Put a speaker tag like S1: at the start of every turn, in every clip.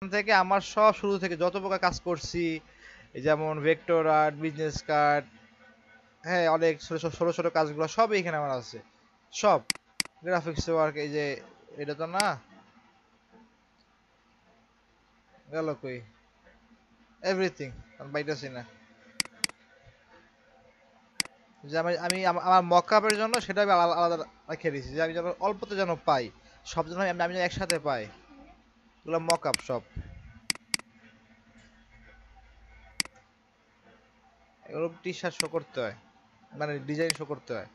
S1: থেকে আমার সব শুরু থেকে যত প্রকার কাজ করছি, এই যেমন ভেক্টর আর্ট, বিজনেস কার্ড, হ্যাঁ অনেক ছোট ছোট ছোট ছোট কাজগুলো সবই এখানে আমার আছে। সব গ্রাফিক্স ওয়ার্ক, এই যে এটা তো না, গেল কই, এভরিথিং আমি পাইতেছি না। যে আমার মকআপের জন্য সেটা আমি আলাদা আলাদা রেখে দিয়েছি, যে আমি যেন অল্পতে যেন পাই, সব যেন আমি যেন একসাথে পাই। এগুলো মকআপ সব, এগুলো টি শার্ট শো করতে হয়, মানে ডিজাইন শো করতে হয়।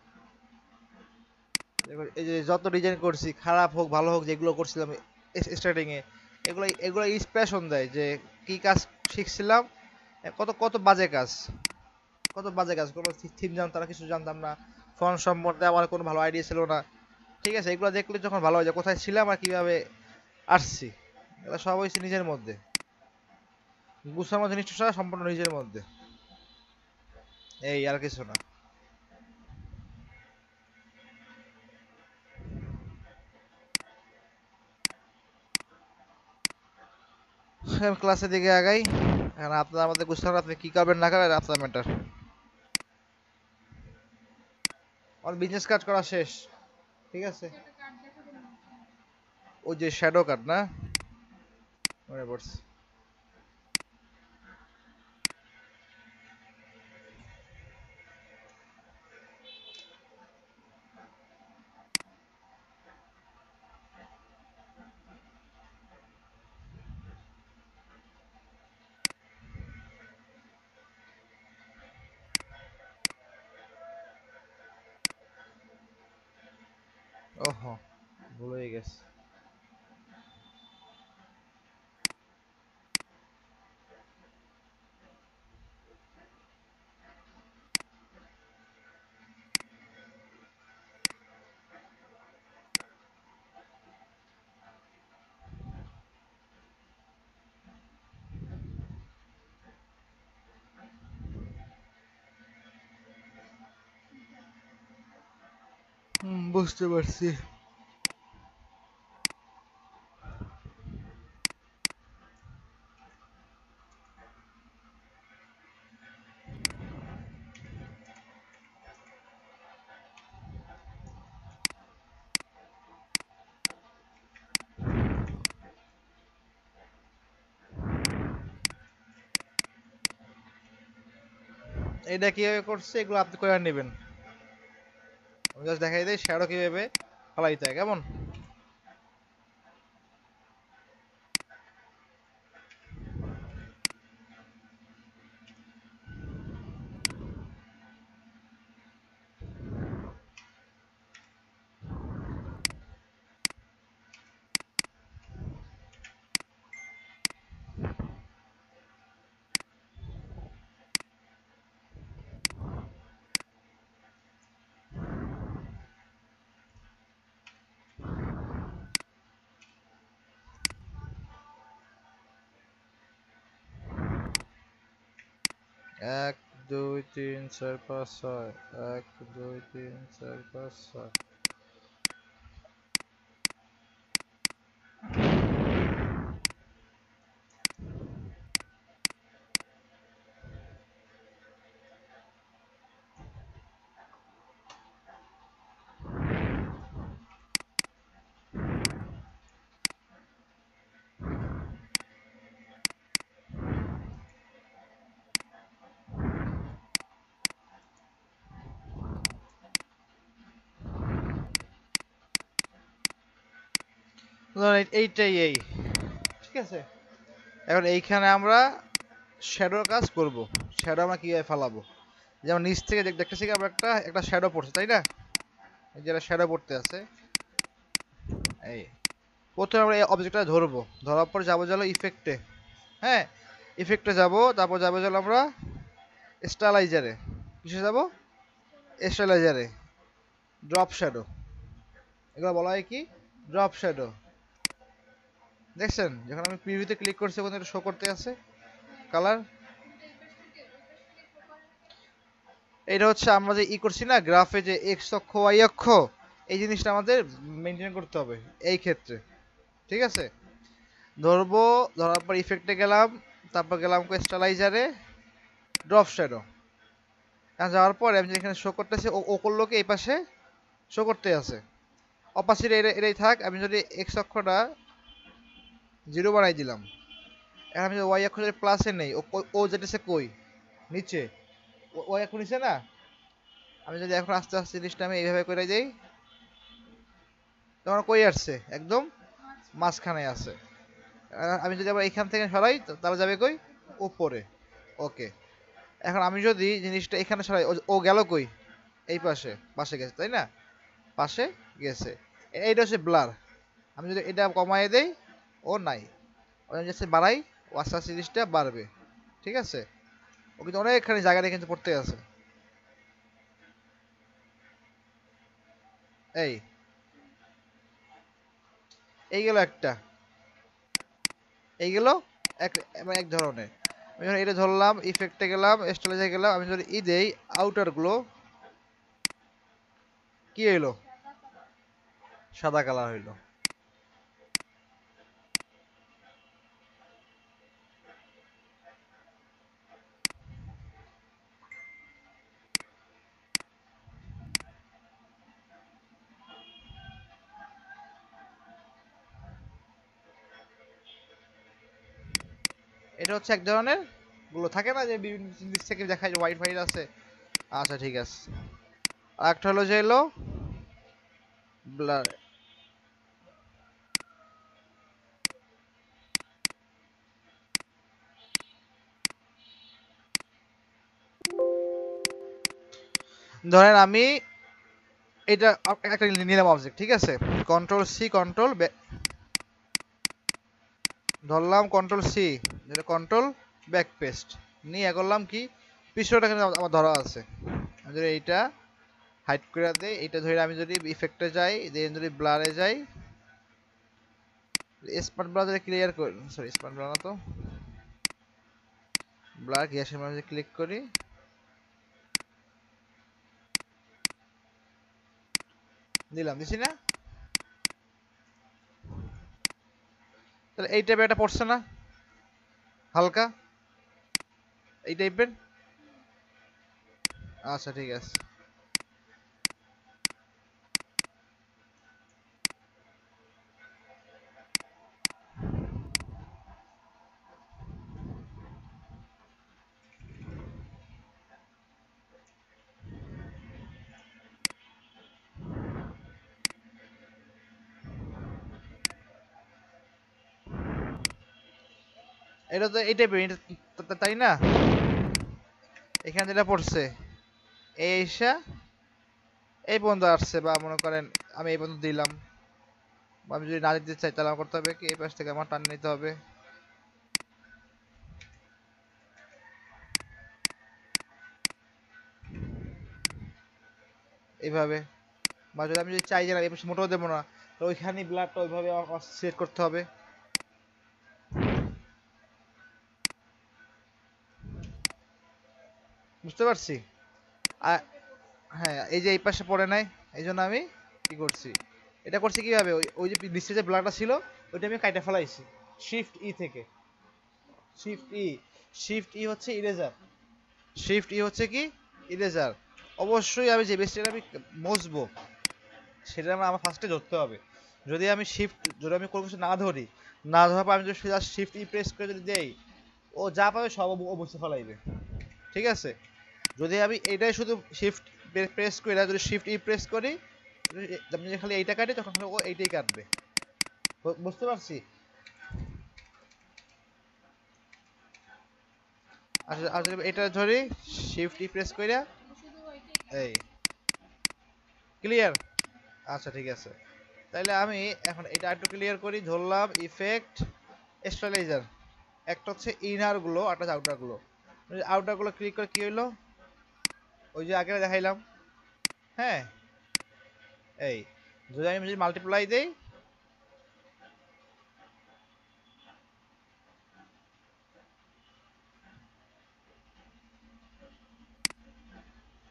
S1: দেখো, এই যে যত ডিজাইন করছি, খারাপ হোক ভালো হোক, যেগুলো করছিলাম স্টার্টিং এ, এগুলো এগুলো ইন্সপিরেশন দেয় যে কি কাজ শিখছিলাম। কত কত বাজে কাজ, কত বাজে কাজ, কোনো থিম জানতাম না, কিছু জানতাম না, ফন্ট সম্বন্ধে আমার কোনো ভালো আইডিয়া ছিল না। ঠিক আছে, এগুলো দেখলে যখন ভালো হয় যে কোথায় ছিলাম আর কিভাবে আসছি। এগুলো সব হয়েছে নিজের মধ্যে, গুছানো জিনিসটা সম্পূর্ণ নিজের মধ্যে, এই আর কিছু না। ক্লাসের দিকে আগাই। এখন আপনার আমাদের গুছানো, আপনি কি করবেন না করবেন আপনার ম্যাটার। আমার বিজনেস কাজ করা শেষ, ঠিক আছে। ওই যে শ্যাডো কাট না, মনে পড়ছে। ওহো, ভুলে গেছে। বুঝতে পারছি। এটা কিভাবে করছে এগুলো আপনি করে নেবেন, আমি জাস্ট দেখাই দিই শ্যাডো কিভাবে ফলাইতে হয়, কেমন। 1 2 3 4 5 6, 1 2 3 4 5 6। ধরুন এইটাই এই, ঠিক আছে। এখন এইখানে আমরা শ্যাডোর কাজ করব। শ্যাডো আমরা কিভাবে ফালাবো, যেমন নিচ থেকে দেখতেছি কি আমরা একটা একটা শ্যাডো পড়ছে, তাই না, এই যেটা শ্যাডো পড়তে আছে। এই প্রথমে আমরা এই অবজেক্টটা ধরবো, ধরার পর যাবো চলো ইফেক্টে। হ্যাঁ, ইফেক্টে যাব, তারপর যাবো চলো আমরা স্টাইলাইজারে। কিসে যাব, স্টাইলাইজারে, ড্রপ শ্যাডো, এগুলো বলা হয় কি, ড্রপ শ্যাডো। দেখছেন যখন আমি প্রিভিউতে ক্লিক করছি ওখানে এটা শো করতে আছে কালার। এটা হচ্ছে আমরা যে করছি না গ্রাফে, যে এক্স অক্ষ ওয়াই অক্ষ, এই জিনিসটা আমাদের মেনটেন করতে হবে এই ক্ষেত্রে, ঠিক আছে। ধরবো, ধরার পর ইফেক্টে গেলাম, তারপর গেলাম ক্রিস্টালাইজারে, ড্রপ শ্যাডো। যাওয়ার পরে আমি যেখানে শো করতেছি ও ও করলো কি এই পাশে শো করতে আছে। অপাসিটি এটাই থাক। আমি যদি এক্স অক্ষটা 0 বানাই দিলাম, এখন আমি যদি ওয়াই অক্ষ যদি প্লাসে নেই, ও যেতেছে কই নিচে, ওয়াই অক্ষ নিচে না। আমি যদি এখন আস্তে আস্তে জিনিসটা আমি এইভাবে করে যাই, তখন কই আসছে একদম মাঝখানে আছে। আমি যদি আবার এখান থেকে সরাই তাহলে যাবে কই উপরে। ওকে, এখন আমি যদি জিনিসটা এখানে সরাই, ও গেল কই এই পাশে, পাশে গেছে তাই না, পাশে গেছে। এইটা হচ্ছে ব্লার। আমি যদি এটা কমাই দেই ও নাই, আমি জাস্ট বাড়াই, ও আস্তে আস্তে জিনিসটা বাড়বে। ঠিক আছে, ও কিন্তু অনেকখানি জায়গাটা কিন্তু পড়তে আছে। এই এই গেল একটা, এই গেল এক, মানে এক ধরনের। আমি যখন এটা ধরলাম, ইফেক্টে গেলাম, স্টাইলাইজে গেলাম, আমি যদি ই দেই আউটার গুলো, কি হইলো, সাদা কালার হইলো। এটা হচ্ছে এক ধরনের গুলো থাকে না যে বিভিন্ন জিনিস থেকে দেখায় যে হোয়াইট হোয়াইট আছে। আচ্ছা ঠিক আছে। আর একটা হলো যে এলো ব্লার। ধরেন আমি এটা একটা নিলাম অবজেক্ট, ঠিক আছে, কন্ট্রোল সি কন্ট্রোল, ধরলাম কন্ট্রোল সি, যেটা কন্ট্রোল ব্যাক পেস্ট নিয়ে করলাম কি পিছনটা কিন্তু আমার ধরা আছে। আমি যদি এইটা হাইড করে দেই, এটা ধরে আমি যদি ইফেক্টে যাই, দেন যদি ব্লারে যাই, স্মার্ট ব্লার যদি ক্লিয়ার করি, সরি স্মার্ট ব্লার না তো, ব্লার গ্যাসের মধ্যে ক্লিক করি, দিলাম, দিছি না, তাহলে এই টাইপের একটা পড়ছে না হালকা, এই টাইপের। আচ্ছা ঠিক আছে। এটা তো এই টাইপের, তাই না, এখানে যেটা পড়ছে এই এসা এই পর্যন্ত আসছে, বা মনে করেন আমি এই পর্যন্ত দিলাম, বা আমি যদি না দিতে চাই তাহলে আমার করতে হবে কি এই পাশ থেকে আমার টান নিতে হবে এইভাবে। বা যদি আমি যদি চাই যে না এই পাশে মোটেও দেবো না, তো ওইখানে ব্লাডটা ওইভাবে সেট করতে হবে। বুঝতে পারছি। আর হ্যাঁ, এই যে এই পাশে পড়ে নাই, এই জন্য আমি কি করছি, এটা করছি কিভাবে, ওই ওই যে নিচে যে ব্লাডটা ছিল ওইটা আমি কাইটা ফেলাইছি শিফট ই থেকে। শিফট ই, শিফট ই হচ্ছে ইরেজার, শিফট ই হচ্ছে কি ইরেজার। অবশ্যই আমি যে বেসটা আমি মুছবো সেটা আমার ফার্স্টে ধরতে হবে। যদি আমি শিফট, যদি আমি কোনো কিছু না ধরি, না ধরার পর আমি যদি শিফট ই প্রেস করে যদি দেই, ও যা পাবে সব ও মুছে ফেলাইবে। ঠিক আছে, যদি আমি এটাই শুধু শিফট প্রেস করে যদি শিফট ই প্রেস করি, আমি খালি এইটা কাটি তখন খালি ও এইটাই কাটবে। বুঝতে পারছি। আর যদি এটা ধরি শিফট ই প্রেস কইরা, এই ক্লিয়ার। আচ্ছা ঠিক আছে, তাইলে আমি এখন এটা একটু ক্লিয়ার করি, ধরলাম ইফেক্ট স্টাইলাইজার, একটা হচ্ছে ইনার গুলো আর একটা আউটার গুলো। আউটার গুলো ক্লিক করে কি হইলো, ওই যে আগে দেখাইলাম। হ্যাঁ, এই যদি আমি যদি মাল্টিপ্লাই দেই,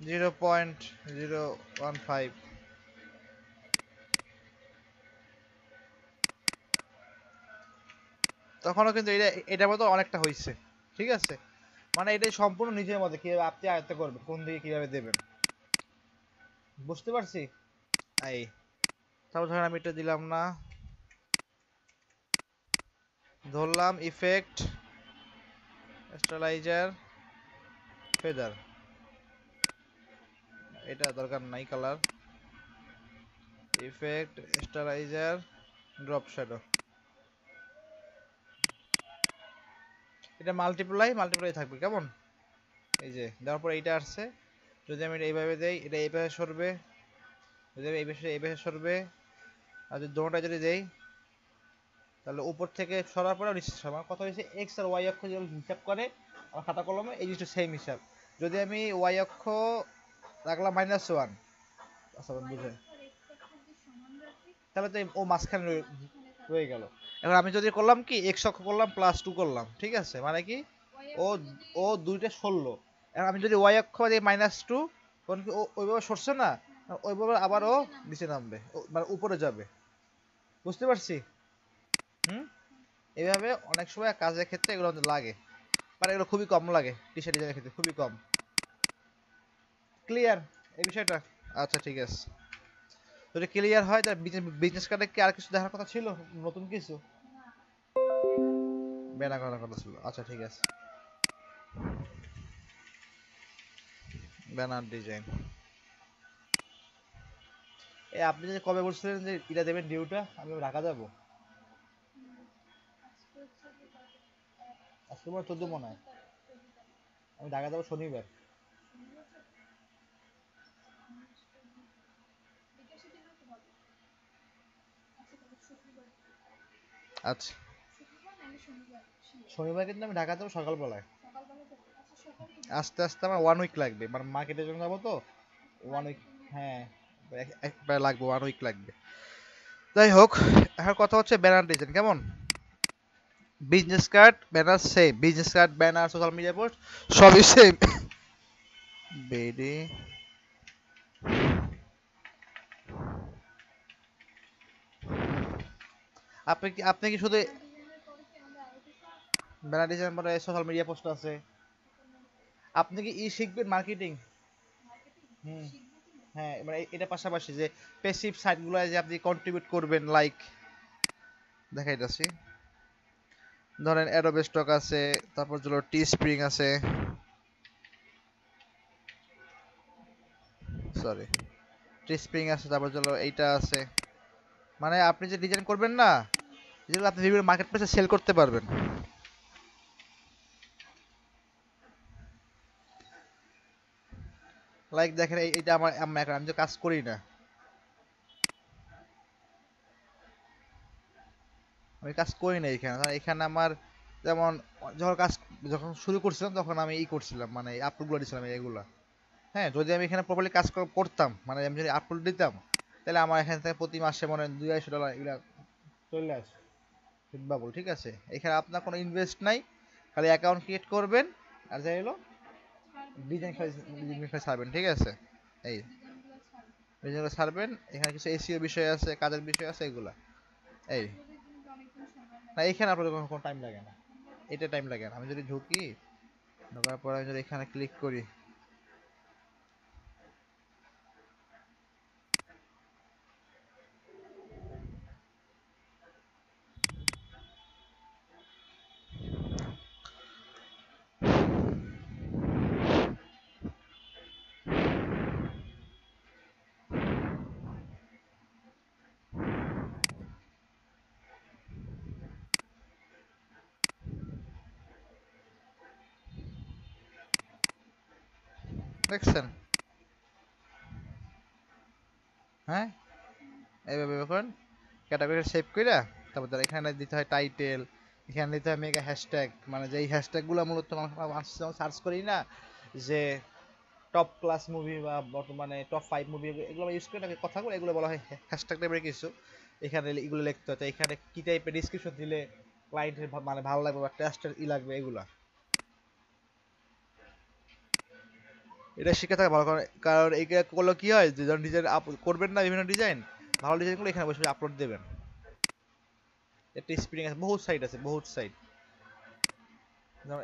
S1: 0.015, তখনও কিন্তু এটার মতো অনেকটা হয়েছে। ঠিক আছে, মানে এটাই সম্পূর্ণ নিজের মধ্যে কিভাবে আপনি আয়ত্ত করবেন, কোন দিকে কিভাবে দেবেন, বুঝতে পারছি। এই তারপর ধরেন আমি এটা দিলাম না, ধরলাম ইফেক্ট স্টাইলাইজার ফেদার, এটা দরকার নাই কালার, ইফেক্ট স্টাইলাইজার ড্রপ শ্যাডো, এটা মাল্টিপ্লাই থাকবে কেমন। এই যে দেওয়ার পর এইটা আসছে, যদি আমি এটা এইভাবে দেই এটা এইভাবে সরবে, যদি আমি এইভাবে সরবে, আর যদি দোনোটা যদি দেই তাহলে উপর থেকে সরার পরে নিচে সরার, আমার কথা হয়েছে এক্স আর ওয়াই অক্ষ যেমন হিসাব করে আমার খাতা কলমে এই জিনিসটা সেম হিসাব। যদি আমি ওয়াই অক্ষ রাখলাম -1, আচ্ছা বুঝে, তাহলে তো ও মাঝখানে রয়ে গেল। এবার আমি যদি করলাম কি এক্স অক্ষ করলাম +2 করলাম, ঠিক আছে, মানে কি ও ও দুইটা সরলো। এখন আমি যদি ওয়াই অক্ষ দিই -2, তখন কি ও ওইভাবে সরছে না, ওইভাবে আবার ও নিচে নামবে, মানে উপরে যাবে, বুঝতে পারছি। হুম, এইভাবে অনেক সময় কাজের ক্ষেত্রে এগুলো লাগে, মানে এগুলো খুবই কম লাগে টি শার্ট ডিজাইনের ক্ষেত্রে, খুবই কম। ক্লিয়ার এই বিষয়টা? আচ্ছা ঠিক আছে, যদি ক্লিয়ার হয় তাহলে বিজনেস কার্ডে কি আর কিছু দেখার কথা ছিল, নতুন কিছু ব্যানার করার কথা ছিল? আচ্ছা ঠিক আছে, ব্যানার ডিজাইন। এই আপনি যে কবে বলছিলেন যে এটা দেবেন ডিউটা, আমি ঢাকা যাব আজকে মনে হয় 14 মনে হয়, আমি ঢাকা যাবো শনিবার। আচ্ছা শনিবার কিন্তু আমি ঢাকা যাবো সকালবেলায়, আস্তে আস্তে আমার 1 উইক লাগবে, মানে মার্কেটের জন্য যাবো তো 1 উইক। হ্যাঁ একবার লাগবে, 1 উইক লাগবে। যাই হোক, এখন কথা হচ্ছে ব্যানার ডিজাইন কেমন। Business card banner same, business card banner social media post সবই সেম। বেডি আপনি কি শুধু ব্যানার ডিজাইন মানে সোশ্যাল মিডিয়া পোস্ট আছে, আপনি কি শিখবেন মার্কেটিং? হুম, হ্যাঁ মানে এটা পাশাপাশি যে প্যাসিভ সাইটগুলো যে আপনি কন্ট্রিবিউট করবেন, লাইক দেখাইতাছি, ধরেন অ্যাডোবে স্টক আছে, তারপর হলো টি স্প্রিং আছে, সরি টি স্প্রিং আছে, তারপর হলো এইটা আছে, মানে আপনি যে ডিজাইন করবেন না, যেগুলো আপনি বিভিন্ন মার্কেট প্লেসে সেল করতে পারবেন। লাইক দেখেন এইটা আমি তো কাজ করি না, আমি কাজ করি না এখানে, কারণ এখানে আমার যেমন যখন শুরু করছিলাম তখন আমি করছিলাম, মানে আপলোডগুলো দিছিলাম এগুলা। হ্যাঁ, যদি আমি এখানে প্রপারলি কাজ করতাম, মানে আমি যদি আপলোড দিতাম, তাহলে আমার এখান থেকে প্রতি মাসে মনে হয় $200 এগুলা চলে আসে বাবুল, ঠিক আছে। এখানে আপনার কোনো ইনভেস্ট নাই, খালি অ্যাকাউন্ট ক্রিয়েট করবেন আর যাই হলো ডিজাইন খালি ছাড়বেন, ঠিক আছে। এই ডিজাইনগুলো ছাড়বেন, এখানে কিছু এসইও বিষয় আছে, কাজের বিষয় আছে এগুলা। এই না, এখানে আপনার কোনো টাইম লাগে না, এটা টাইম লাগে না। আমি যদি ঢুকি, ঢোকার পর আমি যদি এখানে ক্লিক করি, দেখছেন? হ্যাঁ, এইভাবে করেন, ক্যাটাগরি সেভ কইরা তারপর ধর এখানে দিতে হয় টাইটেল, এখানে দিতে হয় মেগা হ্যাশট্যাগ, মানে যে এই হ্যাশট্যাগুলো মূলত মানুষ সার্চ করি না, যে টপ ক্লাস মুভি বা বর্তমানে টপ 5 মুভি, এগুলো ইউজ করে নাকি কথাগুলো, এগুলো বলা হয় হ্যাশট্যাগ টাইপের কিছু। এখানে এগুলো লিখতে হয়, তো এখানে কি টাইপের ডিসক্রিপশন দিলে ক্লায়েন্টের মানে ভালো লাগবে বা টেস্টের লাগবে এগুলা, এটা শিখে থাকা ভালো। কারণ এইগুলো করলে কি হয় যে যখন ডিজাইন করবেন না, বিভিন্ন ডিজাইন, ভালো ডিজাইনগুলো এখানে বসে আপলোড দেবেন। একটা স্প্রিং আছে, বহুত সাইড আছে, বহুত সাইড। যেমন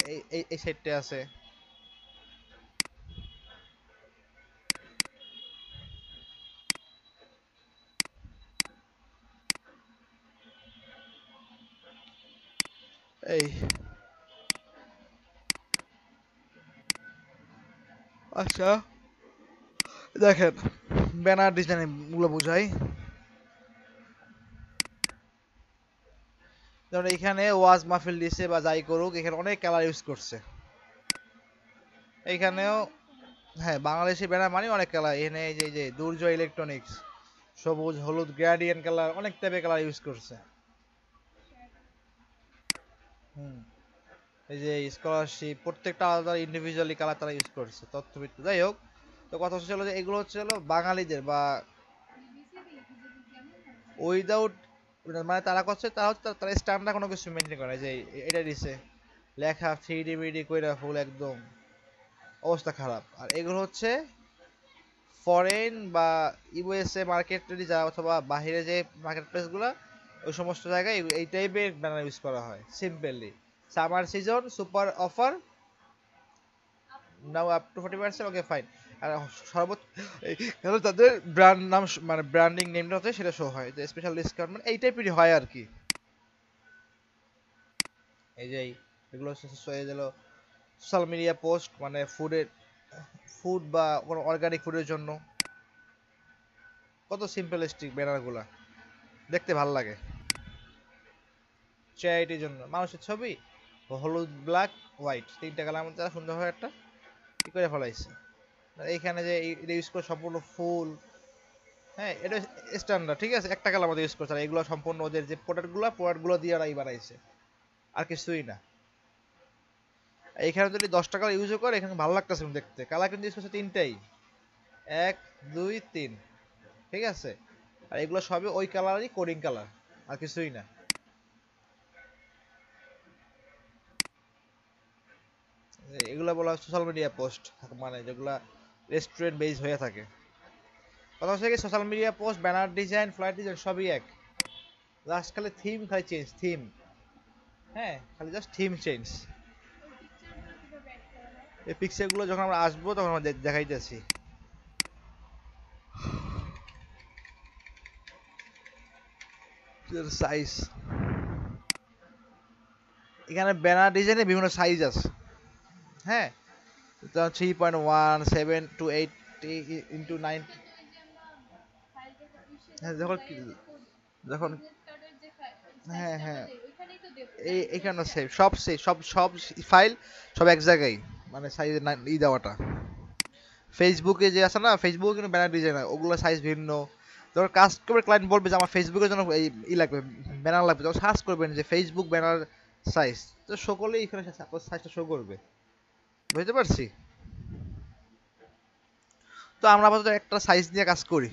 S1: এই সাইডটা আছে। এই আচ্ছা, দেখেন ব্যানার ডিজাইন গুলো বুঝাই। যেমন এখানে ওয়াজ মাহফিল দিছে বা যাই করুক, এখানে অনেক কালার ইউজ করছে। এইখানেও হ্যাঁ, বাংলাদেশি ব্যানার মানে অনেক কালার। এখানে এই যে দুর্জয় ইলেকট্রনিক্স, সবুজ হলুদ গ্রেডিয়েন্ট কালার, অনেক টাইপের কালার ইউজ করছে। হুম, এই যে স্কলারশিপ প্রত্যেকটা আলাদা ইন্ডিভিজুয়ালি কালার তারা ইউজ করছে, তথ্যভিত্তিক। যাই হোক, তো কথা হচ্ছে হলো যে এগুলো হচ্ছে হলো বাঙালিদের বা উইদাউট, মানে তারা করছে, তারা হচ্ছে তারা স্ট্যান্ডার্ড কোনো কিছু মেনটেন করে যে এটা দিছে লেখা 3D বিডি কইরা ফুল একদম অবস্থা খারাপ। আর এগুলো হচ্ছে ফরেন বা ইউএসএ মার্কেট যা, অথবা বাহিরে যে মার্কেট প্লেসগুলো, ওই সমস্ত জায়গায় এই টাইপের ব্যানার ইউজ করা হয় simply. Summer season super offer, now up to 40%, okay fine. আর সর্বোচ্চ তাদের ব্র্যান্ড নাম, মানে ব্র্যান্ডিং নেমটা হচ্ছে সেটা শো হয়, যে স্পেশাল ডিসকাউন্ট, মানে এই টাইপেরই হয় আর কি। এই যে এগুলো সোশ্যাল মিডিয়া পোস্ট, মানে ফুড বা কোনো অর্গানিক ফুডের জন্য। কত সিম্পলিস্টিক ব্যানারগুলা, দেখতে ভালো লাগে। চ্যারিটির জন্য মানুষের ছবি, হলুদ ব্ল্যাক হোয়াইট তিনটা কালার মধ্যে তারা সুন্দরভাবে একটা কি করে ফেলাইছে। এইখানে যে এটা ইউজ করে সম্পূর্ণ ফুল, হ্যাঁ এটা স্ট্যান্ডার্ড, ঠিক আছে, একটা কালার মধ্যে ইউজ করছে। আর এগুলো সম্পূর্ণ ওদের যে প্রোডাক্টগুলো দিয়ে ওরাই বানাইছে, আর কিছুই না। এইখানে যদি 10 টাকা ইউজও করে, এখানে ভালো লাগতেছে দেখতে। কালার কিন্তু ইউজ করছে তিনটাই, 1 2 3, ঠিক আছে। আর এগুলো সবই ওই কালারই, কোডিং কালার, আর কিছুই না। এগুলো বলা হয় সোশ্যাল মিডিয়া পোস্ট, মানে যেগুলা রেস্টুরেন্ট বেস হয়ে থাকে। কথা হচ্ছে কি, social media post, banner design, flight design সবই এক, জাস্ট খালি থিম, খালি চেঞ্জ থিম। হ্যাঁ, খালি জাস্ট থিম চেঞ্জ। এই পিকচারগুলো যখন আমরা আসবো তখন আমরা দেখাইতেছি। সাইজ, এখানে ব্যানার ডিজাইনে বিভিন্ন সাইজ আছে। হ্যাঁ, 3.1, 7 to 8 ইন্টু 9। হ্যাঁ, যখন হ্যাঁ হ্যাঁ, এখানে সেভ, সব সেভ, সব সব ফাইল সব এক জায়গায়, মানে সাইজ দেওয়াটা। ফেসবুকে যে আছে না, ফেসবুকে কিন্তু ব্যানার ডিজাইন হয়, ওগুলো সাইজ ভিন্ন। ধর কাস্টমার ক্লায়েন্ট বলবে যে আমার ফেসবুকের জন্য এই লাগবে, ব্যানার লাগবে, তখন সার্চ করবেন যে ফেসবুক ব্যানার সাইজ, তো সকলেই এখানে সাইজটা শো করবে। বুঝতে পারছি। তো আমরা আপাতত একটা সাইজ নিয়ে কাজ করি।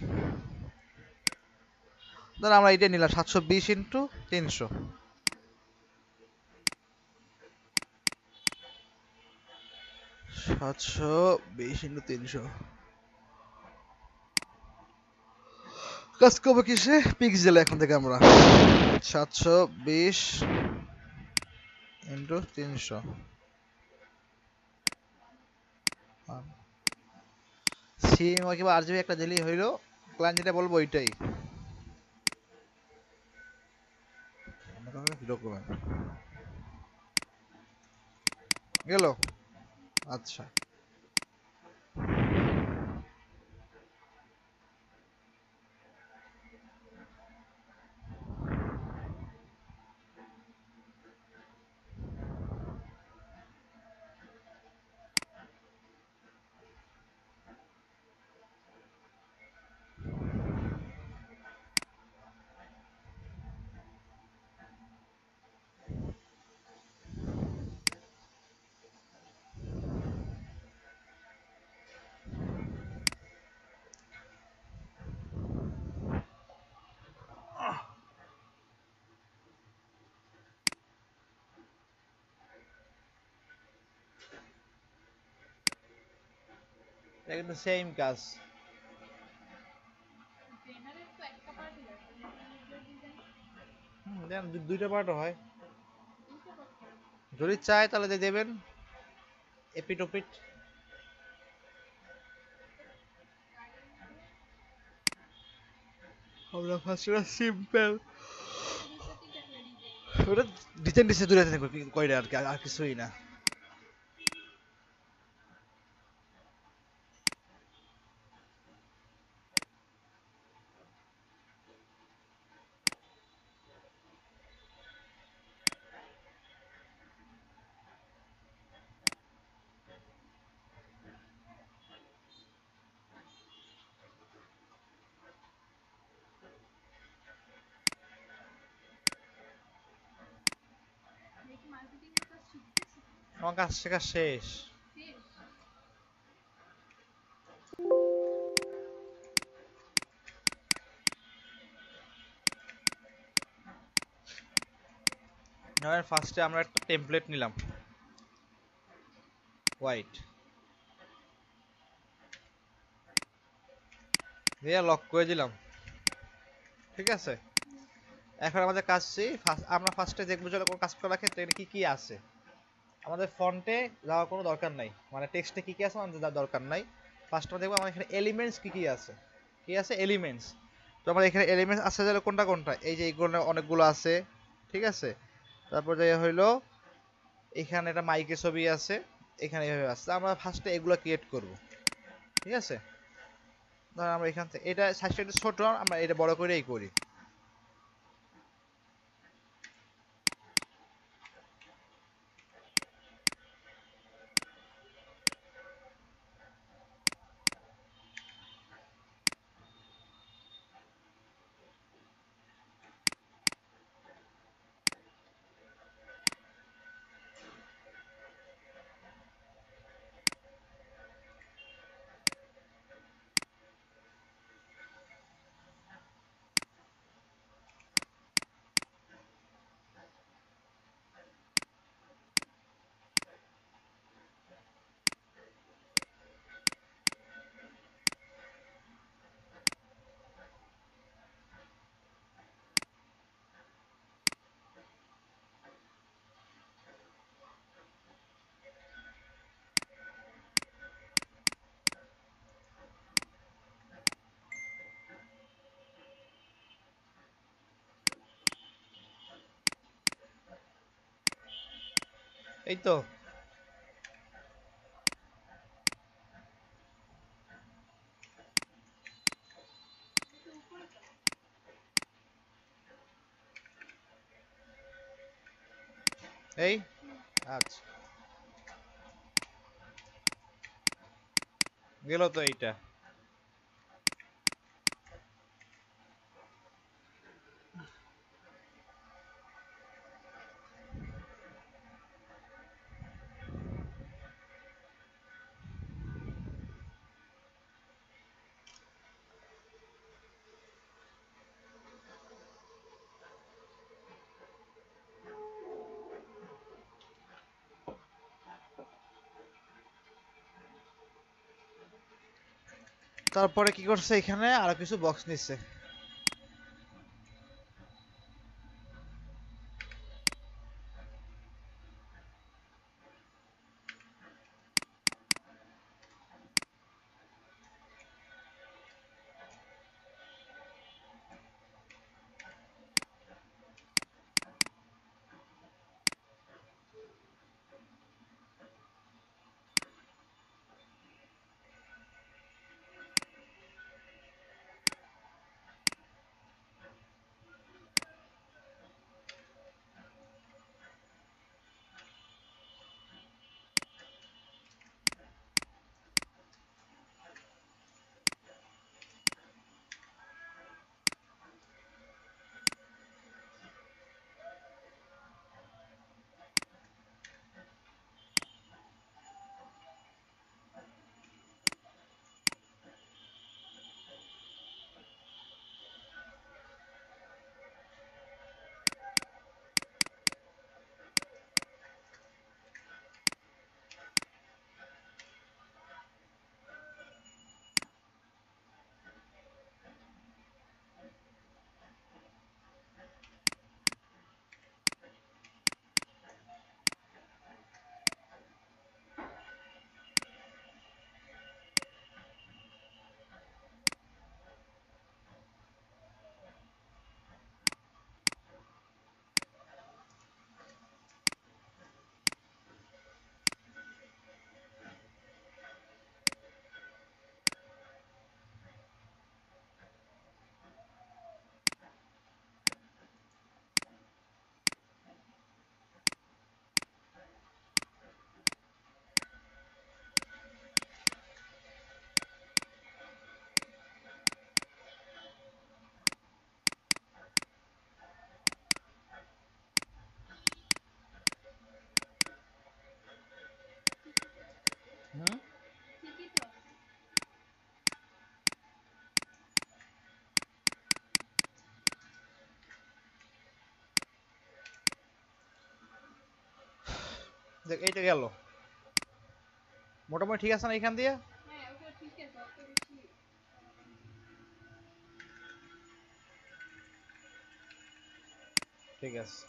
S1: ধর আমরা এটা নিলাম 720 × 300। 720 × 300 কাজ করবো কিসে, পিক্সেলে এখন থেকে আমরা। 720 × 300 সিম কিংবা আরজিবি একটা দিলেই হইলো, ক্লায়েন্ট যেটা বলবো ওইটাই ডকুমেন্ট গেল। আচ্ছা, এটা কিন্তু সেম কাজ। দেন দুইটা পার্ট হয়, যদি চায় তাহলে দিয়ে দেবেন এপিট ওপিট। আমরা ফার্স্ট সিম্পল ওটা ডিজাইন দিছে দূরে কয়টা আর কি, আর কিছুই না। আমার কাজ শেখা শেষ। ধরেন ফার্স্টে আমরা একটা টেমপ্লেট নিলাম হোয়াইট, দিয়ে লক করে দিলাম, ঠিক আছে। এখন আমাদের কাজ কি, আমরা ফার্স্টে দেখবো যে কোনো কাজ করার ক্ষেত্রে কি কি আছে। আমাদের ফন্টে যাওয়ার কোনো দরকার নাই, মানে টেক্সটে কি কি আছে আমাদের যাওয়ার দরকার নাই। ফার্স্ট আমরা দেখবো আমার এখানে এলিমেন্টস কি কি আছে, কি আছে এলিমেন্টস। তো আমার এখানে এলিমেন্টস আছে যারা কোনটা কোনটা, এই যে এইগুলো অনেকগুলো আছে, ঠিক আছে। তারপর যে হইলো এখানে একটা মাইকের ছবি আছে, এখানে এইভাবে আছে, আমরা ফার্স্টে এগুলো ক্রিয়েট করব, ঠিক আছে। ধর আমরা এখান থেকে এটা সাইজটা একটু ছোট, আমরা এটা বড় করেই করি। এই তো। এই আচ্ছা, গেল তো এইটা। তারপরে কি করছে, এখানে আরো কিছু বক্স নিচ্ছে। দেখ এইটা গেল, মোটামুটি ঠিক আছে না এখান দিয়ে? ঠিক আছে।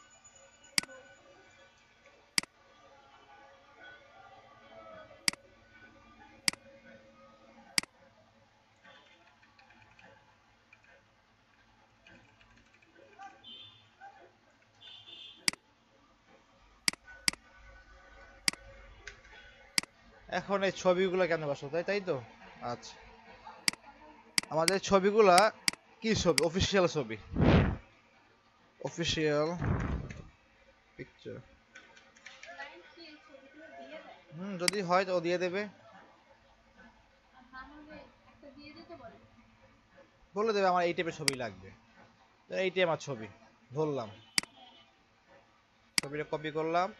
S1: এখন এই ছবিগুলো কেন বসো, তাই তো। আচ্ছা, আমাদের ছবিগুলা কি ছবি? অফিসিয়াল ছবি, অফিসিয়াল পিকচার। যদি হয় তো ও দিয়ে দেবে, বলে দেবে আমার এই টাইপের ছবি লাগবে, তো এইটাই আমার ছবি ধরলাম, ছবিটা কপি করলাম,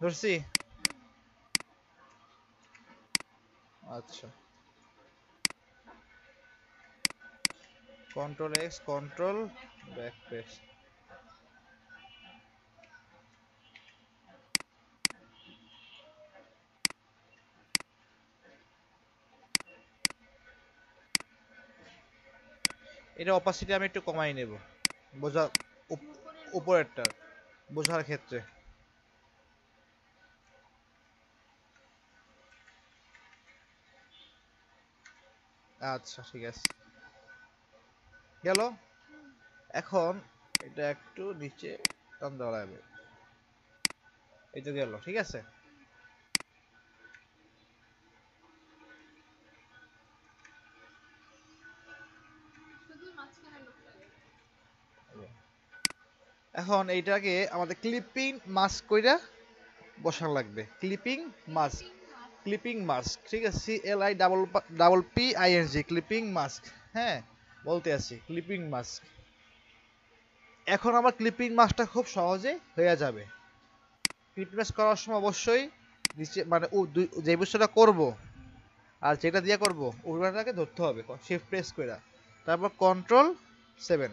S1: ধরছি। আচ্ছা, control X, control back paste. এটা অপাসিটি আমি একটু কমাই নেব, বোঝা, উপরেরটা বোঝার ক্ষেত্রে। আচ্ছা ঠিক আছে, গেল। এখন এটা একটু নিচে টান দেওয়া লাগবে, এই তো গেল, ঠিক আছে। এখন এইটাকে আমাদের ক্লিপিং মাস্ক কইরা বসানো লাগবে, ক্লিপিং মাস্ক, ক্লিপিং মাস্ক, ঠিক আছে, CLI PPING, ক্লিপিং মাস্ক। হ্যাঁ, বলতে আছি ক্লিপিং মাস্ক। এখন আমার ক্লিপিং মাস্কটা খুব সহজে হয়ে যাবে। ক্লিপিং মাস্ক করার সময় অবশ্যই নিচে মানে যে বিষয়টা করব আর যেটা দিয়ে করব ওটাকে ধরতে হবে, শিফট প্রেস করে, তারপর কন্ট্রোল 7,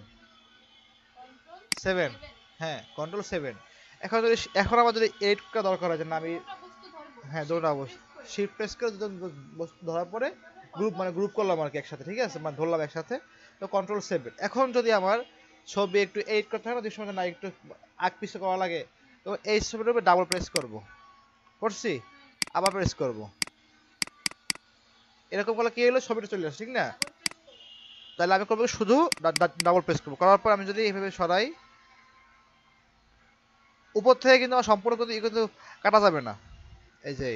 S1: 7, হ্যাঁ কন্ট্রোল 7। এখন আমার যদি 8টা দরকার হয়, যে না আমি, হ্যাঁ দুটো অবশ্যই শিফট প্রেস করে বস্তু ধরার পরে গ্রুপ করলাম আর কি একসাথে, ঠিক আছে, মানে ধরলাম একসাথে, তো কন্ট্রোল 7। এখন যদি আমার ছবি একটু এইট করতে হয় না, দুই সময় না একটু আগ পিছু করা লাগে, তো এই ছবির উপরে ডাবল প্রেস করব, করছি, আবার প্রেস করব, এরকম করলে কি হলো, ছবিটা চলে আসে, ঠিক না? তাহলে আমি করবো শুধু ডাবল প্রেস করবো, করার পর আমি যদি এইভাবে সরাই, উপর থেকে কিন্তু আমার সম্পূর্ণ কিন্তু কাটা যাবে না, এই যে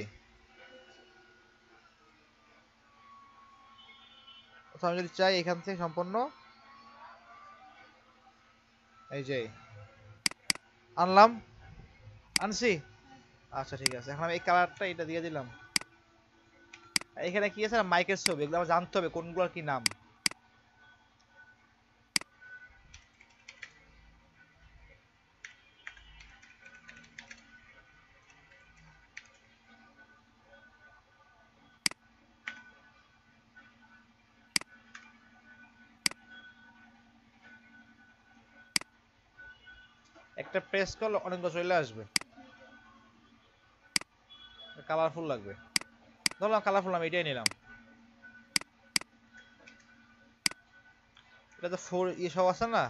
S1: আমি যদি চাই এখান থেকে সম্পূর্ণ, এই যে আনলাম, আনছি। আচ্ছা ঠিক আছে, এখন আমি এই কালারটা এটা দিয়ে দিলাম। এখানে কি আছে না, মাইকের ছবি, এগুলো আমার জানতে হবে কোনগুলোর কি নাম। একটা প্রেস করলে অনেকগুলো চলে আসবে, কালারফুল লাগবে, ধরলাম কালারফুল, আমি এটাই নিলাম। এটা তো ফোর ইয়ে সব আছে না,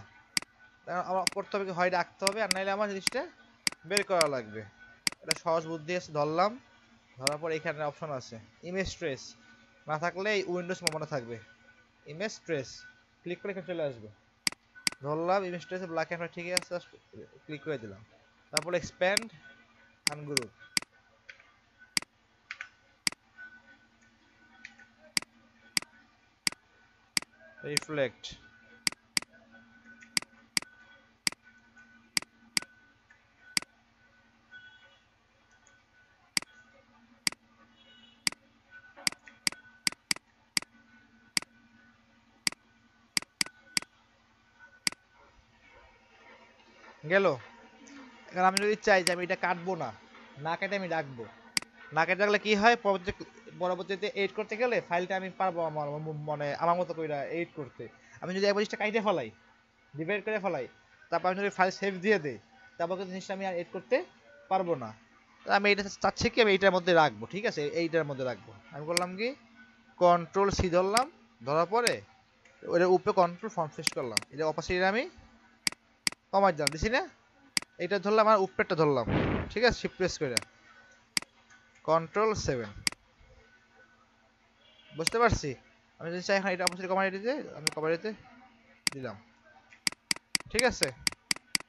S1: আমার করতে হবে কি, হয় রাখতে হবে, আর নাইলে আমার জিনিসটা বের করা লাগবে। এটা সহজ বুদ্ধি আছে, ধরলাম, ধরার পর এখানে অপশন আছে ইমেজ ট্রেস, না থাকলে এই উইন্ডোজ মনে থাকবে, ইমেজ ট্রেস, ক্লিক করে এখানে চলে আসবে, ধরলাম ইমেজ ট্রেসে ব্ল্যাক অ্যান্ড হোয়াইট, ঠিক আছে, ক্লিক করে দিলাম, তারপর এক্সপ্যান্ড, আনগ্রুপ, রিফ্লেক্ট, গেল। এখন আমি যদি চাই যে আমি এটা কাটবো না, না কেটে আমি রাখবো, না কেটে রাখলে কি হয়, পরবর্তীতে এডিট করতে গেলে ফাইলটা আমি পারবো আমার মানে আমার মতো করে এডিট করতে, আমি যদি একবার জিনিসটা কাইটে ফেলাই, ডিভাইড করে ফেলাই, তারপর আমি যদি ফাইল সেভ দিয়ে দিই, তারপর কিন্তু জিনিসটা আমি আর এড করতে পারবো না। তো আমি এটা চাচ্ছি কি আমি এইটার মধ্যে রাখবো, ঠিক আছে, এইটার মধ্যে রাখবো। আমি করলাম কি কন্ট্রোল সি ধরলাম, ধরার পরে ওটার উপরে কন্ট্রোল ফন্ট ফিক্স করলাম, এটা অপাসিটি আমি কমাই দিলাম, দিছি না? এটা ধরলাম আর উপরেরটা ধরলাম, ঠিক আছে, শিফট প্রেস করে কন্ট্রোল 7, বুঝতে পারছি? আমি যদি চাই এখন এটা অপাসিটি কমাই দিতে, আমি কমাই দিতে দিলাম, ঠিক আছে।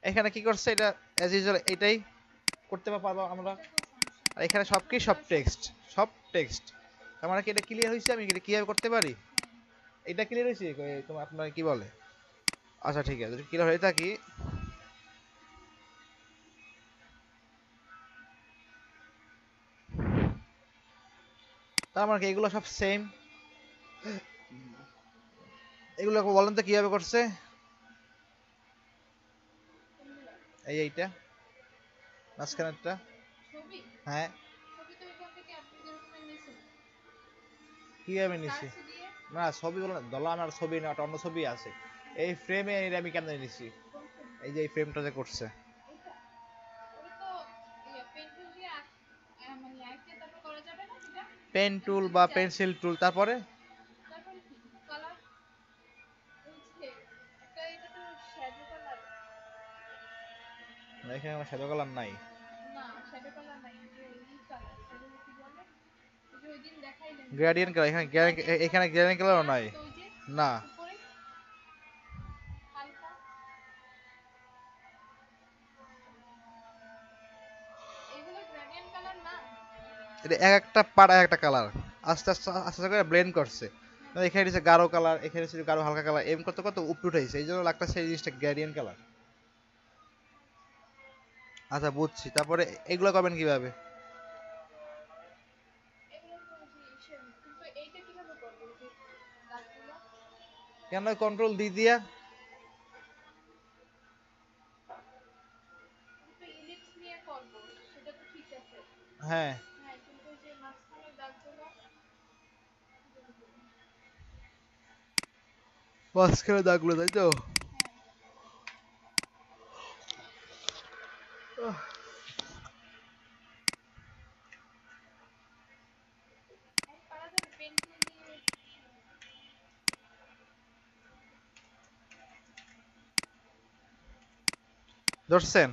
S1: এখানে কি করছে এটা অ্যাজ ইউজুয়াল এটাই করতে পারবো আমরা। আর এখানে সব কি সব টেক্সট, সব টেক্সট। তার মানে কি এটা ক্লিয়ার হয়েছে? আমি এটা কিভাবে করতে পারি? এটা ক্লিয়ার হয়েছে? তোমার আপনার কি বলে? আচ্ছা ঠিক আছে, যদি ক্লিয়ার হয়ে থাকি তার মানে কি এগুলো সব সেম? এগুলো বলেন তো কিভাবে করছে? এইটা মাঝখানেরটা, হ্যাঁ কিভাবে নিছি? না ছবি বলো না, ধরলাম আর ছবি না, অন্য ছবি আছে এই ফ্রেমে, আমি কেমনে নিছি? এই যে এই ফ্রেমটা যে করছে, পেন টুল বা পেন্সিল টুল, তারপরে এখানে আমার শ্যাডো কালার নাই। গ্রেডিয়েন্ট কালার এখানে, এখানে গ্রেডিয়েন্ট কালারও নাই। না এটা এক একটা পাড়া এক একটা কালার, আস্তে আস্তে আস্তে আস্তে করে ব্লেন্ড করছে। এখানে দিচ্ছে গাঢ় কালার, এখানে দিচ্ছে গাঢ় হালকা কালার, এম করতে করতে উপরে উঠেছে, এই জন্য লাগতেছে এই জিনিসটা গ্রেডিয়েন্ট কালার। আচ্ছা বুঝছি, তারপরে এগুলো করবেন কিভাবে? কেন কন্ট্রোল দি দিয়া? হ্যাঁ মাঝখানে দাগগুলো, তাই তো? ধরছেন?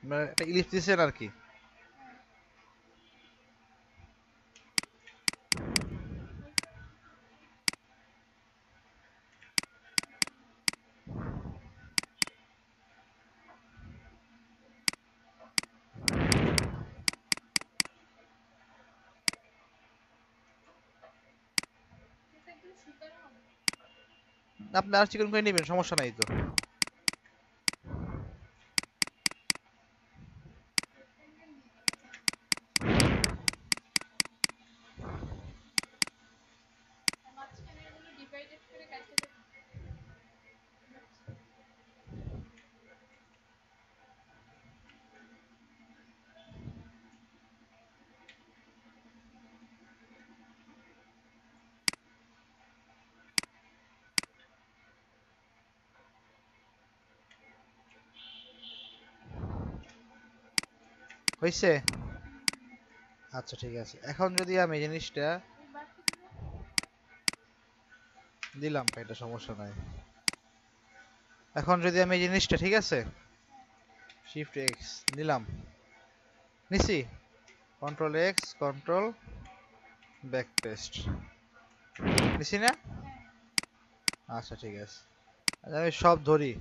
S1: মানে একটা ইলিপস দিয়েছেন আর কি। আপনি আর চিকেন করে নেবেন, সমস্যা নাই তো। হয়েছে? আচ্ছা ঠিক আছে, এখন যদি আমি জিনিসটা দিলাম, এটা সমস্যা নাই। এখন যদি আমি জিনিসটা, ঠিক আছে, শিফট এক্স নিলাম, নিছি, control X, control back paste, নিছি না? আচ্ছা ঠিক আছে, আমি সব ধরি,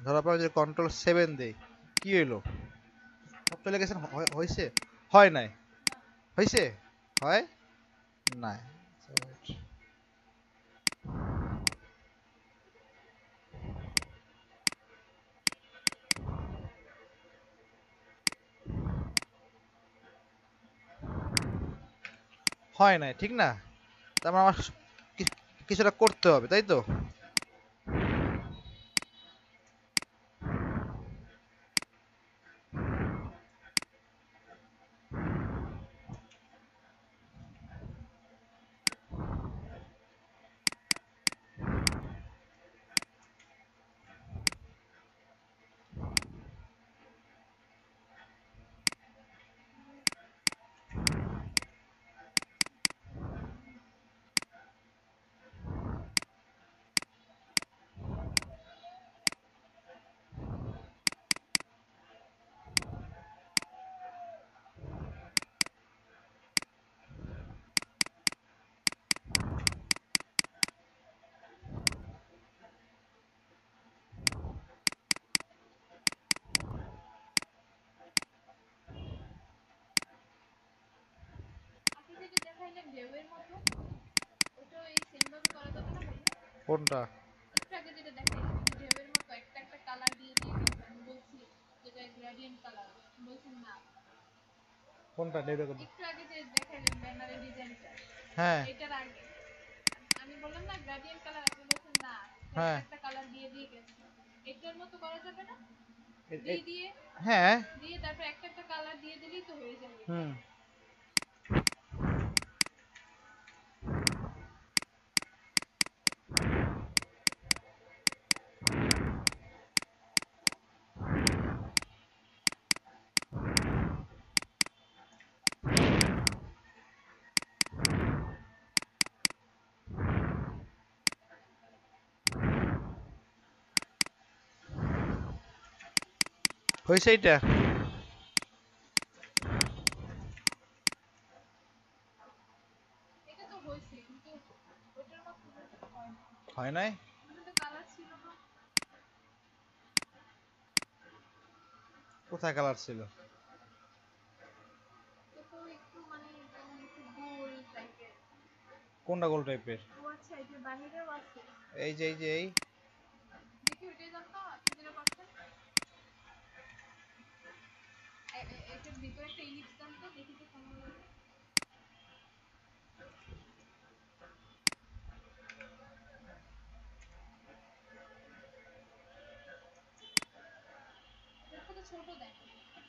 S1: ধরার পর যদি কন্ট্রোল 7 দেই, কি হইলো? সব চলে গেছে? হয়েছে? হয় নাই? হয়েছে? হয় নাই? হয় নাই, ঠিক না? তারপর আমার কিছুটা করতে হবে, তাই তো? কোনটা?
S2: একটু আগে যেটা দেখাইলাম যে ঢেউয়ের মতো একটা একটা কালার দিয়ে দিয়ে গেছে, আমি বলছি যেটা গ্রেডিয়েন্ট কালার, বলছেন না।
S1: কোনটা নেবে কোনটা?
S2: একটু আগে যে দেখাইলাম ব্যানারের ডিজাইনটা,
S1: হ্যাঁ
S2: এটার আগে আমি বললাম না গ্রেডিয়েন্ট কালার, আপনি বলছেন না একটা
S1: হ্যাঁ
S2: একটা কালার দিয়ে দিয়ে গেছে। এটার মতো করা যাবে না?
S1: এ-
S2: দিয়ে
S1: এ-
S2: দিয়ে
S1: হ্যাঁ
S2: দিয়ে তারপর একটা একটা কালার দিয়ে দিলেই তো হয়ে যাবে এটা।
S1: হুম হয়েছে এইটা?
S2: এটা তো হয়েছে কিন্তু ওটার মতো হয় না।
S1: হয় নাই?
S2: ওটা তো কালার ছিল না।
S1: কোথায় কালার ছিল?
S2: এটা তো একটু মানে কেমন একটু গোল টাইপের।
S1: কোনটা গোল টাইপের?
S2: ও আচ্ছা, এটার বাহিরেও আছে।
S1: এই যে
S2: দেখি ওইটাই জানতো আপনি যেটা করছেন। এটার ভিতরে একটা ইলিপস জানতো, দেখি তো কেমন লাগে। এটার থেকে ছোট দেন। উপরে দেন।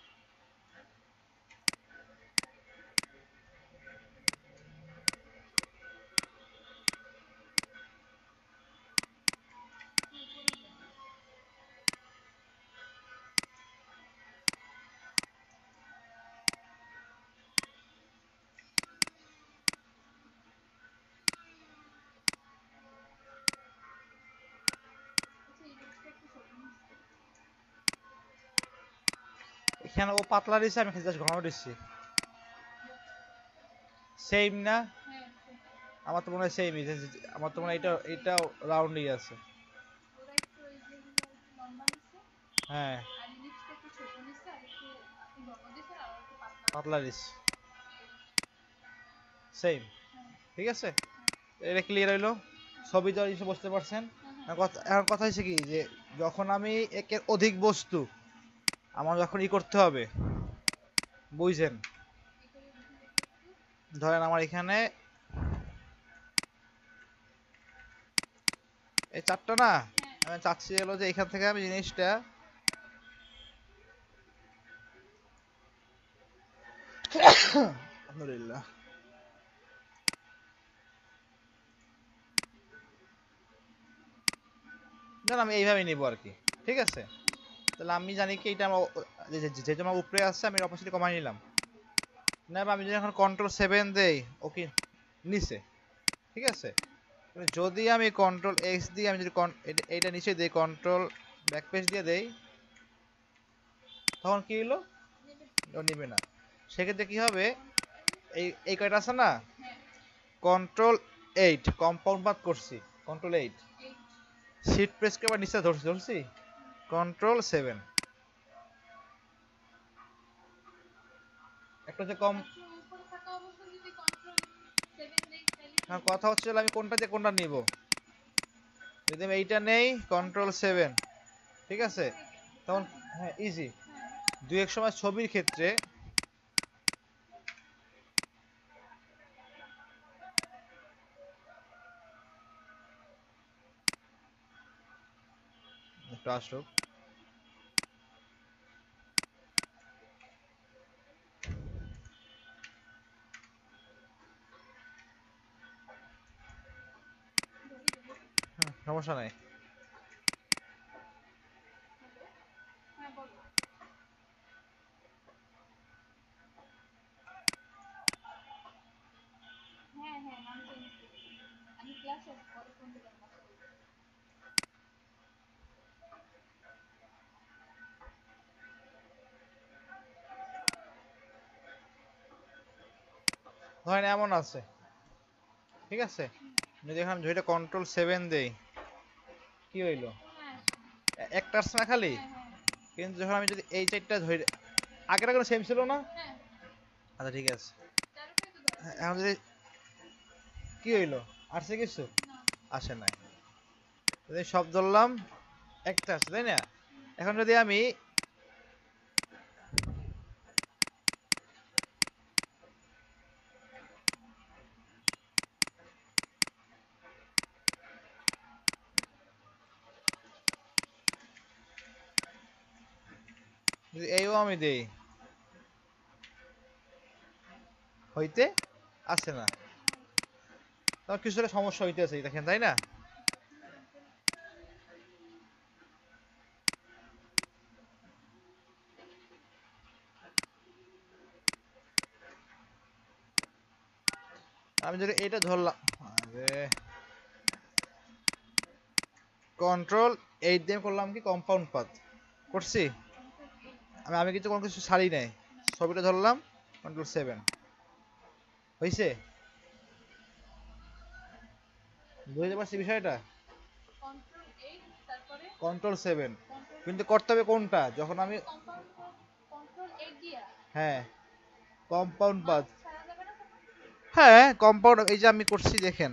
S2: আচ্ছা, ইলিপসটা একটু ছোট নিচ্ছে।
S1: এখানে ও পাতলা দিছে, আমি জাস্ট ঘন দিচ্ছি। সেম না?
S2: হ্যাঁ,
S1: আমার তো মনে হয় সেমই। আমার তো মনে হয় এটাও রাউন্ডই আছে।
S2: ওরা একটু এই যেগুলো একটু লম্বা নিচ্ছে
S1: হ্যাঁ
S2: আর ইলিপসটা একটু ছোট নিচ্ছে, আর একটু আপনি ঘন দিচ্ছেন আর একটু পাতলা
S1: পাতলা
S2: দিচ্ছেন।
S1: দিচ্ছে, সেম।
S2: হ্যাঁ
S1: ঠিক আছে,
S2: হ্যাঁ
S1: এটা ক্লিয়ার হইলো। ছবি তো এসে বুঝতে পারছেন।
S2: হ্যাঁ হ্যাঁ।
S1: এখন কথা হচ্ছে কি যে যখন আমি একের অধিক বস্তু আমার যখন করতে হবে, বুঝছেন?
S2: এটাকে দেখি দেখি একটু।
S1: ধরেন আমার এখানে এই চারটা না,
S2: হ্যাঁ
S1: আমি চাচ্ছি হলো যে এখান থেকে আমি জিনিসটা আলহামদুলিল্লাহ, ধরেন আমি এইভাবে নিব আর কি। ঠিক আছে, তাহলে আমি জানি কি এটা আমার যেহেতু আমার উপরে আসছে, আমি অপারেশনটা কমাই নিলাম। না আমি যদি এখন কন্ট্রোল 7 দেই, ওকে নিচে। ঠিক আছে, কিন্তু যদি আমি কন্ট্রোল X দিয়ে আমি যদি এইটা নিচে দিই, কন্ট্রোল ব্যাকপেজ দিয়ে দেই, তখন কি হলো?
S2: নেবে।
S1: ও নিবে না। সেক্ষেত্রে কি হবে?
S2: কন্ট্রোল
S1: এই কয়টা আছে না,
S2: হ্যাঁ
S1: কন্ট্রোল 8 কম্পাউন্ড বাদ করছি, কন্ট্রোল 8
S2: 8।
S1: শিফট প্রেস করে আবার নিচে ধরছি ধরছি, কন্ট্রোল 7। একটা হচ্ছে কম।
S2: আচ্ছা, উপরে থাকা অবস্থায় যদি কন্ট্রোল 7 দেই তাহলে কি
S1: হ্যাঁ,
S2: হবে?
S1: কথা হচ্ছে হলো আমি কোনটা দিয়ে কোনটা নিব। যদি আমি এইটা নেই কন্ট্রোল
S2: কন্ট্রোল
S1: 7, ঠিক আছে,
S2: কন্ট্রোল হয়ে গেল,
S1: তখন
S2: ইজি।
S1: হ্যাঁ ইজি।
S2: হ্যাঁ
S1: দুই এক সময় ছবির ক্ষেত্রে একটু আসুক।
S2: ঢুকি ঢুকি।
S1: সমস্যা নাই।
S2: হ্যালো, হ্যাঁ বলো। হ্যাঁ হ্যাঁ, নাম চেঞ্জ করেছি। আমি ক্লাসে আছি, পরে ফোন দিলাম ক্লাস করবো।
S1: ধরেন এমন আছে, ঠিক আছে, যদি এখন যেটা কন্ট্রোল 7 দেই, কি হইলো?
S2: হ্যাঁ
S1: একটা আসছে না খালি?
S2: হ্যাঁ হ্যাঁ
S1: কিন্তু যখন আমি যদি এই চারটা ধরে, আগের কোনো সেম ছিল না?
S2: হ্যাঁ,
S1: আচ্ছা ঠিক আছে।
S2: তার উপরে তো ধরা ছিল।
S1: এখন যদি কি হইলো? আসছে কিছু?
S2: না।
S1: আসে নাই। এই সব ধরলাম, একটা আছে তাই না? এখন যদি আমি যদি এইও আমি দেই, হইতে আসে না, তোমার কিছু একটা সমস্যা হইতেছে দেখেন তাই না? আমি যদি এটা ধরলাম, আরে কন্ট্রোল 8 দিয়ে করলাম কি কম্পাউন্ড পাথ করছি।
S2: কন্ট্রোল 8
S1: আমি কিন্তু কোনো কিছু ছাড়ি নাই,
S2: না।
S1: ছবিটা ধরলাম, কন্ট্রোল 7 হইছে। বুঝতে পারছি বিষয়টা।
S2: কন্ট্রোল 8 তারপরে
S1: কন্ট্রোল 7
S2: কন্ট্রোল
S1: কিন্তু
S2: 7
S1: করতে হবে কোনটা যখন আমি,
S2: মানে কম্পাউন্ড কন্ট্রোল 8 দিয়া
S1: হ্যাঁ কম্পাউন্ড পাথ।
S2: মাস্ক ছাড়া যাবে না তখন?
S1: হ্যাঁ কম্পাউন্ড, এই যে আমি করছি দেখেন,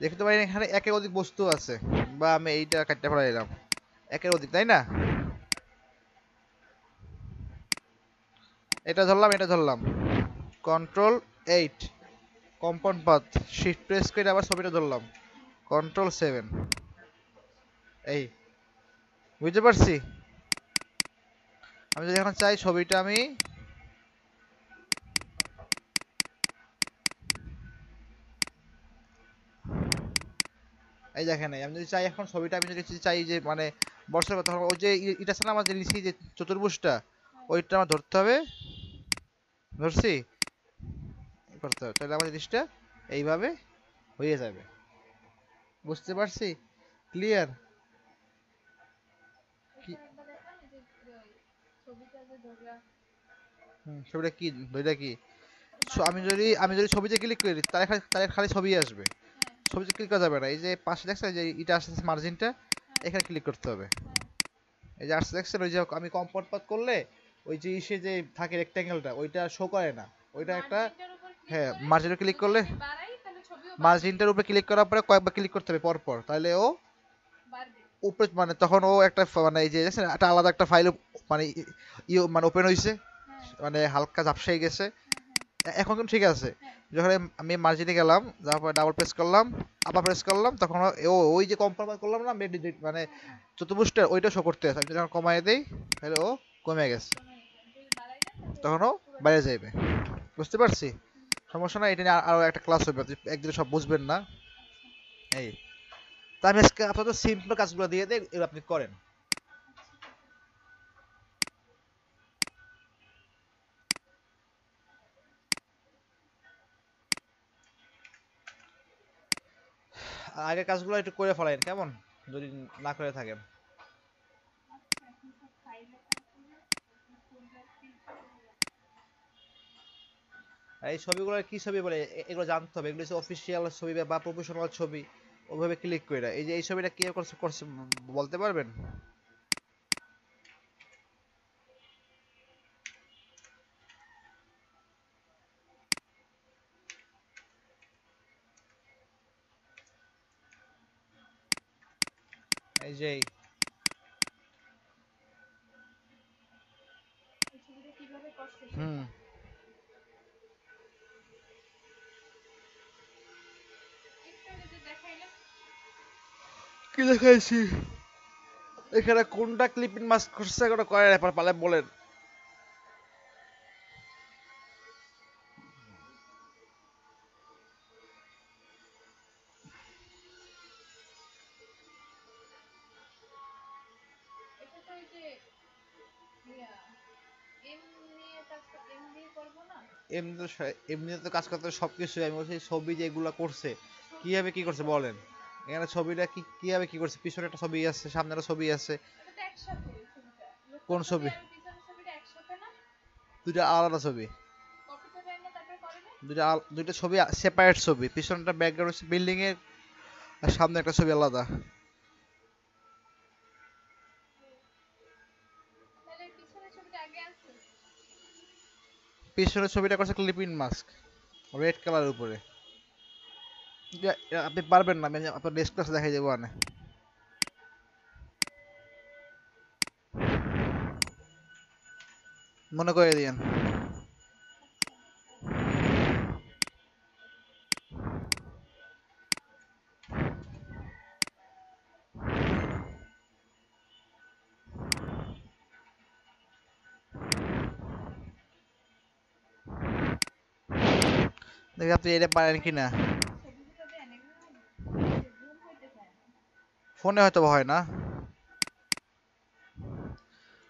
S1: দেখতে পারেন এখানে একের অধিক বস্তু আছে,
S2: হ্যাঁ
S1: বা আমি এইটা কাটতে ফেলাইলাম, একের অধিক তাই না? এটা ধরলাম, এটা ধরলাম, control 8 compound path, shift press করে আবার ছবিটা ধরলাম, কন্ট্রোল 7 এই, বুঝতে পারছি। আমি যদি এখন চাই ছবিটা আমি, এই দেখেন আমি যদি চাই এখন ছবিটা আমি যদি চাই যে মানে বর্ষার কথা, ওই যে এটা আছে না আমার যে লিখি যে চতুর্ভুজটা,
S2: হ্যাঁ
S1: ওইটা আমার ধরতে হবে, ধরছি, করতে হবে, তাহলে আমার জিনিসটা এইভাবে হয়ে যাবে। বুঝতে পারছি, ক্লিয়ার? কি
S2: এটা একবার দেখান এই যে ছবিটা যে ধরলা
S1: ছবিটা কি, দুইটা কি?
S2: বাম
S1: আমি
S2: পাশে
S1: যদি
S2: যেটা
S1: আমি যদি ছবিতে ক্লিক করি তাহলে খালি ছবি আসবে,
S2: হ্যাঁ
S1: ছবিতে ক্লিক করা যাবে না। এই যে পাশে দেখছেন যে এটা আসছে মার্জিনটা,
S2: হ্যাঁ
S1: এখানে ক্লিক করতে হবে।
S2: হ্যাঁ
S1: এই যে আসছে দেখছেন, ওই যে আমি কম্পাউন্ড পাথ করলে ওই যে ইসে যে থাকে রেক্ট্যাঙ্গেলটা ওইটা শো করে না, ওইটা একটা,
S2: মার্জিনটার উপর ক্লিক
S1: হ্যাঁ
S2: করে
S1: মার্জিনে ক্লিক
S2: যদি
S1: করলে,
S2: আমি বাড়াই তাহলে ছবিও বাড়বে।
S1: মার্জিনটার উপরে ক্লিক করার পরে কয়েকবার ক্লিক করতে হবে পর পর, তাহলে ও
S2: বাড়বে।
S1: উপরে মানে তখন ও একটা মানে এই যে দেখছেন একটা আলাদা একটা ফাইল মানে মানে ওপেন হইছে,
S2: হ্যাঁ
S1: মানে হালকা ঝাপসাই গেছে।
S2: হ্যাঁ হ্যাঁ
S1: এখন কিন্তু ঠিক আছে।
S2: হ্যাঁ
S1: যখন আমি মার্জিনে গেলাম, যাওয়ার পরে ডাবল প্রেস করলাম, আবার প্রেস করলাম, তখন ওই যে কম্প্রোমাইজ করলাম না মানে
S2: হ্যাঁ হ্যাঁ
S1: চতুর্ভুজটা ওইটা শো করতে আছে। আমি যদি এখন কমাই দেই তাহলে ও কমে গেছে,
S2: কমে গেছে। আমি যদি বাড়াই দেন তাহলে
S1: তখন ও
S2: পুরোটা
S1: বাইরে
S2: বাড়বে।
S1: যাইবে। বুঝতে পারছি, সমস্যা নাই, এটা নিয়ে আরো একটা ক্লাস হবে, আপনি একদিনে সব বুঝবেন না।
S2: আচ্ছা
S1: এই, তা আমি আজকে আপনাদের সিম্পল কাজগুলো দিয়ে দেই, এগুলো আপনি করেন।
S2: আচ্ছা ঠিক আছে।
S1: আর আগের কাজগুলো একটু করে ফেলাইন কেমন, যদি না করে থাকেন।
S2: আচ্ছা এখন সব ফাইলে কাজ করবে এখন ফোল্ডার ক্রিয়েট করে রাখবো।
S1: আর এই ছবিগুলো কি ছবি বলে এগুলো জানতে হবে, এগুলো হচ্ছে অফিসিয়াল ছবি বা প্রফেশনাল ছবি, ওইভাবে ক্লিক করে। এই যে এই ছবিটা কে করছে করছে বলতে পারবেন? এই যে
S2: এই ছবিটা কিভাবে করছে
S1: হুম,
S2: সেটা একটু আগে যে দেখাইলেন।
S1: কি দেখাইছি এখানে, কোনটা ক্লিপিং মাস্ক করছে ওটা করে না পালে বলেন।
S2: এটা তো ওই যে ইয়া এম নিয়ে কাজ এম দিয়ে করবো না।
S1: এমনিতে তো কাজ করতে সবকিছু, আমি বলছি ছবি যেগুলো করছে
S2: ছবি
S1: কিভাবে কি করছে বলেন। এখানে ছবিটা কি কিভাবে কি করছে, পিছনে একটা ছবি আছে, সামনে একটা ছবি আছে।
S2: এটা তো একসাথে ছবিটা লোকটার
S1: কোন
S2: ছবি
S1: ছবি?
S2: আর পিছনের ছবিটা একসাথে না?
S1: দুইটা আলাদা ছবি,
S2: কপি করে এনে তারপরে করে না?
S1: দুইটা ছবি সেপারেট ছবি, পিছনটা ব্যাকগ্রাউন্ড হচ্ছে বিল্ডিং এর, আর সামনে একটা ছবি আলাদা।
S2: তাহলে পিছনের ছবিটা আগে আছে।
S1: পিছনের ছবিটা করছে ক্লিপিং মাস্ক, রেড কালার উপরে। আপনি পারবেন না, আমি আপনার নেক্সট ক্লাস দেখাই দেবো আনে। মনে করে দিয়েন।
S2: আচ্ছা।
S1: দেখি আপনি এটা পারেন
S2: ভাই
S1: কিনা।
S2: ছবিগুলো দেন, এগুলো না ইয়েতে জুম হইতে চায় না।
S1: ফোনে হয়তো হয় না।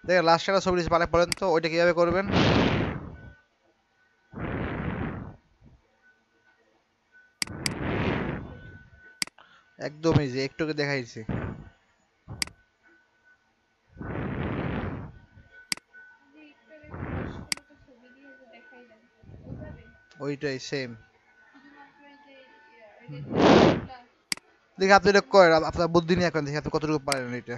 S1: দেখেন লাস্ট একটা ছবি দিয়েছে, পারে পড়েন তো ওইটা কিভাবে করবেন। একদম ইজি, একটু দেখাইছি।
S2: যে একটু আগে একটা দর্শকের মতো ছবি দিয়ে যে দেখাইলেন, ওইভাবে
S1: ওইটাই সেম।
S2: শুধুমাত্র এই যে রেড কালারগুলা
S1: দেখি আপনি এটা করেন, আপনার বুদ্ধি নিয়ে করেন, দেখি আপনি কতটুকু পারেন এটা।